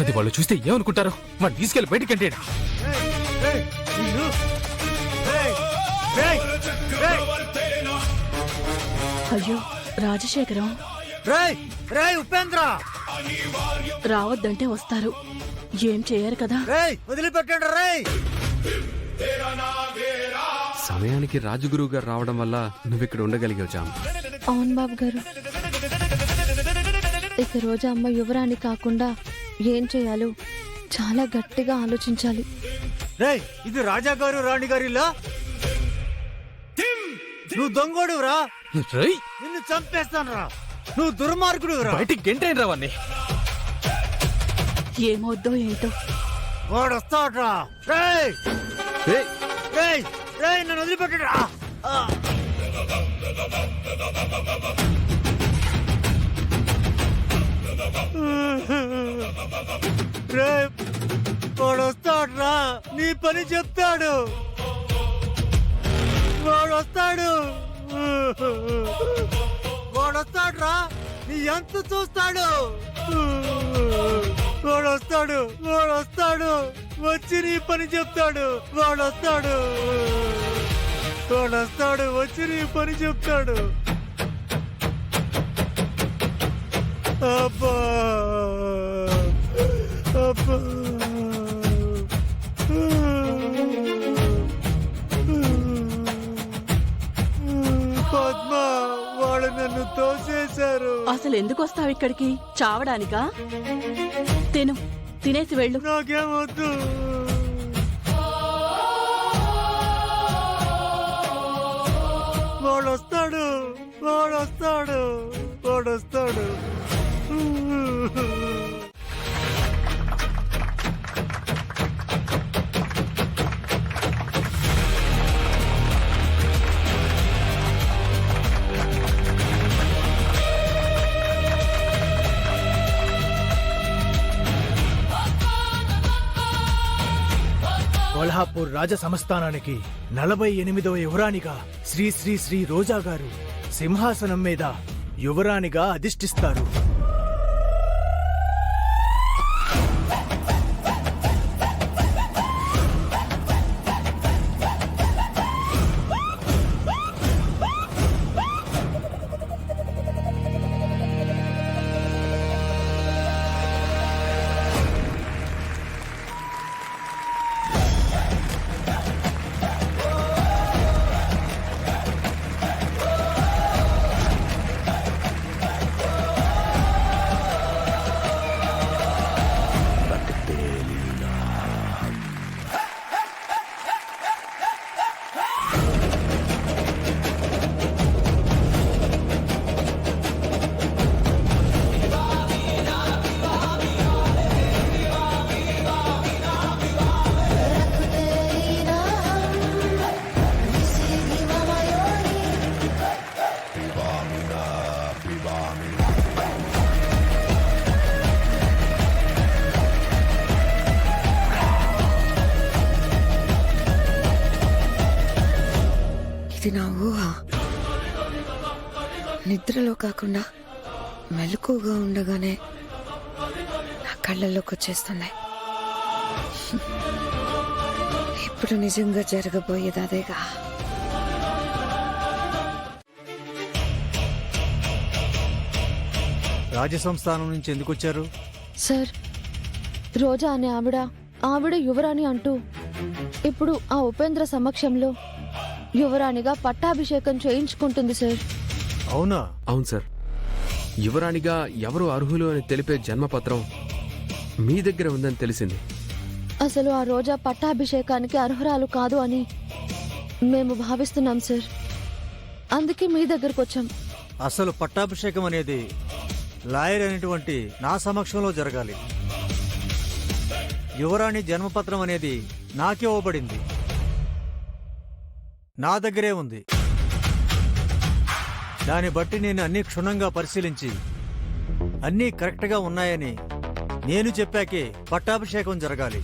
అది వాళ్ళు చూస్తే ఏమనుకుంటారు? వాడిని తీసుకెళ్లి బయటికి అంటే అయ్యో రాజశేఖరం, ఉపేంద్ర రావద్దంటే వస్తారు, ఏం చేయరు కదా. వదిలిపెట్టండి రేయ్. సమయానికి రాజగురువు గారు రావడం వల్ల నువ్వు ఇక్కడ ఉండగలిగావు జామ్. అవును బాబు గారు, ఇక రోజు అమ్మ యువరాణి కాకుండా ఏం చేయాలో చాలా గట్టిగా ఆలోచించాలి. రేయ్, ఇది రాజా గారు రాణి గారిలా? నువ్వు దొంగోడు రా, నిన్ను చంపేస్తాను రా. నువ్వు దుర్మార్గుడు రా. బయటికి గెంటైన రావాన్ని. ఏమవుద్దో ఏంటో. వాడు వస్తాడ్రా. నన్ను వదిలిపెట్టరా. వాడు వస్తాడ్రా, నీ పని చెప్తాడు. వాడు వస్తాడు, వాడు వస్తాడ్రా, నీ ఎంత చూస్తాడు. వాడు వస్తాడు, వాడు వస్తాడు, వచ్చి నీ పని చెప్తాడు. వాడు వస్తాడు, వాడు వస్తాడు, వచ్చి నీ పని చెప్తాడు. అబ్బా అబ్బా, పద్మ, వాడు నన్ను తోసేశారు. అసలు ఎందుకు వస్తావు ఇక్కడికి? చావడానికా? తినేసి వెళ్ళు. నాకేమొద్దు. వాడు వస్తాడు, వాడు వస్తాడు, వాడు వస్తాడు. కొల్హాపూర్ రాజ సంస్థానానికి 48వ యువరాణిగా శ్రీ శ్రీ శ్రీ రోజా గారు సింహాసనం మీద యువరాణిగా అధిష్ఠిస్తారు. ఇది నా ఊహ. నిద్రలో కాకుండా మెలకుగా ఉండగానే నా కళ్ళల్లోకి వచ్చేస్తున్నాయి. ఇప్పుడు నిజంగా జరగబోయేది అదేగా. రాజసంస్థానం నుంచి ఎందుకు వచ్చారు? సార్, రోజా అనే ఆవిడ యువరాణి అంటూ ఇప్పుడు ఆ ఉపేంద్ర సమక్షంలో యువరాణిగా పట్టాభిషేకం చేయించుకుంటుంది సార్. అవునా? అవును సార్. యువరాణిగా ఎవరు అర్హులు అని తెలిపే జన్మపత్రం మీ దగ్గర ఉందని తెలిసింది. అసలు ఆ రోజా పట్టాభిషేకానికి అర్హురాలు కాదు అని మేము భావిస్తున్నాం సార్. అందుకే మీ దగ్గరకు వచ్చాం. అసలు పట్టాభిషేకం అనేది లాయర్ అనేటువంటి నా సమక్షంలో జరగాలి. యువరాణి జన్మపత్రం అనేది నాకే ఇవ్వబడింది, నా దగ్గరే ఉంది. దాన్ని బట్టి నేను అన్ని క్షుణ్ణంగా పరిశీలించి అన్నీ కరెక్ట్గా ఉన్నాయని నేను చెప్పాకే పట్టాభిషేకం జరగాలి.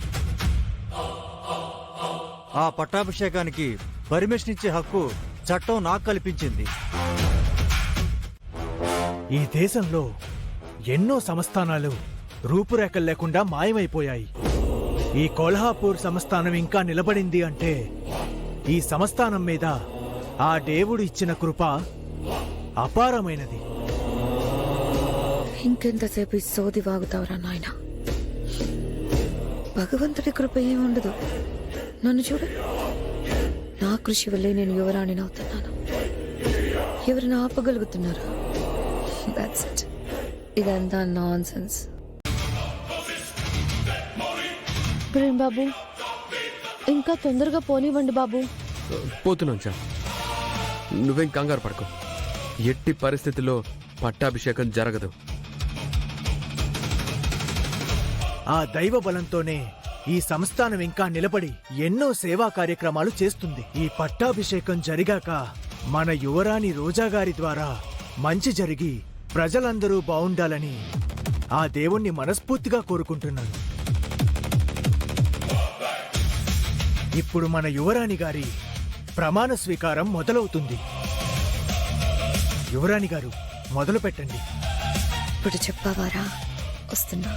ఆ పట్టాభిషేకానికి పర్మిషన్ ఇచ్చే హక్కు చట్టం నాకు కల్పించింది. ఈ దేశంలో ఎన్నో సంస్థానాలు రూపురేఖలు లేకుండా మాయమైపోయాయి. ఈ కొల్హాపూర్ సంస్థానం ఇంకా నిలబడింది అంటే ఈ సంస్థానం మీద ఆ దేవుడు ఇచ్చిన కృప అపారమైనది. ఇంకెంతసేపు ఈ సోది వాగుతావురా నాయన? భగవంతుడి కృప ఏముండదు. నన్ను చూడు, నా కృషి వల్లే నేను యువరాణిని అవుతున్నాను. ఎవరిని ఆపగలుగుతున్నారు? That's it. ఇదంతా నాన్ సెన్స్. ప్రేమ్ బాబు, ఇంకా తొందరగా పోనివ్వండి బాబు. పోతున్నాం చా, నువ్వేం కంగారు పడకు. ఎట్టి పరిస్థితుల్లో పట్టాభిషేకం జరగదు. ఆ దైవ బలంతోనే ఈ సంస్థానం ఇంకా నిలబడి ఎన్నో సేవా కార్యక్రమాలు చేస్తుంది. ఈ పట్టాభిషేకం జరిగాక మన యువరాణి రోజాగారి ద్వారా మంచి జరిగి ప్రజలందరూ బావుండాలని ఆ దేవుణ్ణి మనస్ఫూర్తిగా కోరుకుంటున్నాను. ఇప్పుడు మన యువరాణి గారి ప్రమాణ స్వీకారం మొదలవుతుంది. యువరాణి గారు, మొదలు పెట్టండి. ఇప్పుడు చెప్పావారా? వస్తున్నా.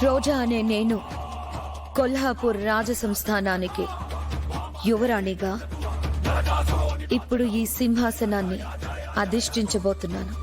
రోజా అనే నేను కొల్హాపూర్ రాజసంస్థానానికి యువరాణిగా ఇప్పుడు ఈ సింహాసనాన్ని అధిష్ఠించబోతున్నాను.